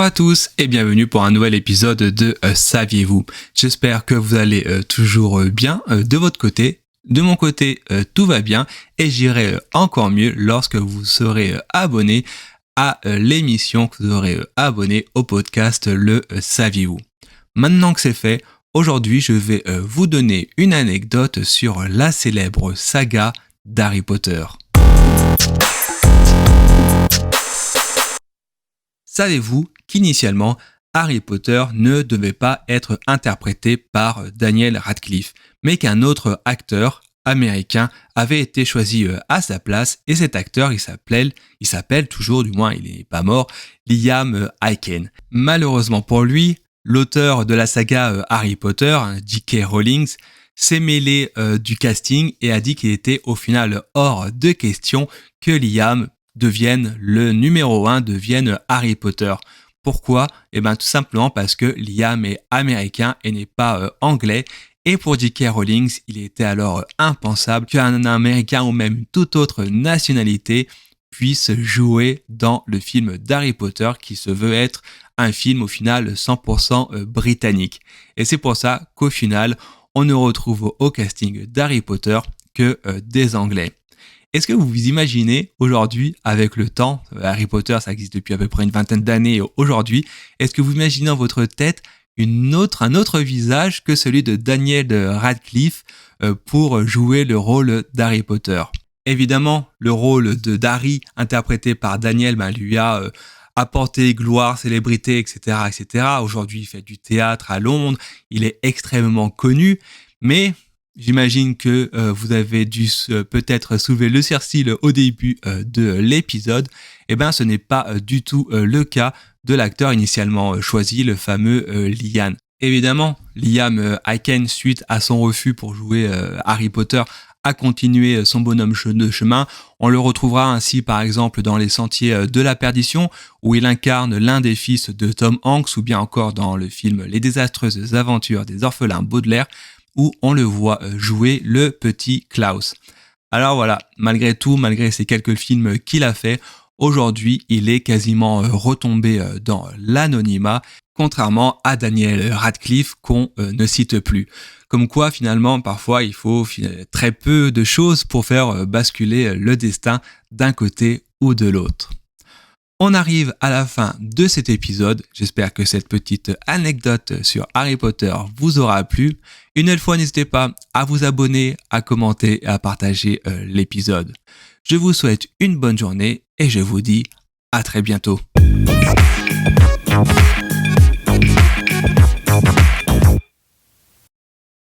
Bonjour à tous et bienvenue pour un nouvel épisode de Saviez-vous ? J'espère que vous allez toujours bien de votre côté. De mon côté, tout va bien et j'irai encore mieux lorsque vous serez abonné à l'émission, que vous aurez abonné au podcast Le Saviez-vous ? Maintenant que c'est fait, aujourd'hui je vais vous donner une anecdote sur la célèbre saga d'Harry Potter. Savez-vous qu'initialement, Harry Potter ne devait pas être interprété par Daniel Radcliffe, mais qu'un autre acteur américain avait été choisi à sa place, et cet acteur, il s'appelle toujours, du moins il n'est pas mort, Liam Aiken. Malheureusement pour lui, l'auteur de la saga Harry Potter, J.K. Rowling, s'est mêlé du casting et a dit qu'il était au final hors de question que Liam devienne le numéro 1, devienne Harry Potter. Pourquoi ? Tout simplement parce que Liam est américain et n'est pas anglais. Et pour J.K. Rowling, il était alors impensable qu'un américain ou même toute autre nationalité puisse jouer dans le film d'Harry Potter qui se veut être un film au final 100% britannique. Et c'est pour ça qu'au final, on ne retrouve au casting d'Harry Potter que des Anglais. Est-ce que vous vous imaginez aujourd'hui, avec le temps, Harry Potter ça existe depuis à peu près une vingtaine d'années aujourd'hui, est-ce que vous imaginez dans votre tête un autre visage que celui de Daniel Radcliffe pour jouer le rôle d'Harry Potter ? Évidemment, le rôle d'Harry interprété par Daniel lui a apporté gloire, célébrité, etc., etc. Aujourd'hui, il fait du théâtre à Londres, il est extrêmement connu, mais j'imagine que vous avez dû peut-être soulever le sourcil au début de l'épisode. Ce n'est pas du tout le cas de l'acteur initialement choisi, le fameux Liam. Évidemment, Liam Aiken, suite à son refus pour jouer Harry Potter, a continué son bonhomme de chemin. On le retrouvera ainsi par exemple dans Les Sentiers de la Perdition, où il incarne l'un des fils de Tom Hanks, ou bien encore dans le film Les désastreuses aventures des orphelins Baudelaire, où on le voit jouer le petit Klaus. Alors voilà, malgré tout, malgré ces quelques films qu'il a fait, aujourd'hui il est quasiment retombé dans l'anonymat, contrairement à Daniel Radcliffe qu'on ne cite plus. Comme quoi finalement parfois il faut très peu de choses pour faire basculer le destin d'un côté ou de l'autre. On arrive à la fin de cet épisode. J'espère que cette petite anecdote sur Harry Potter vous aura plu. Une nouvelle fois, n'hésitez pas à vous abonner, à commenter et à partager l'épisode. Je vous souhaite une bonne journée et je vous dis à très bientôt.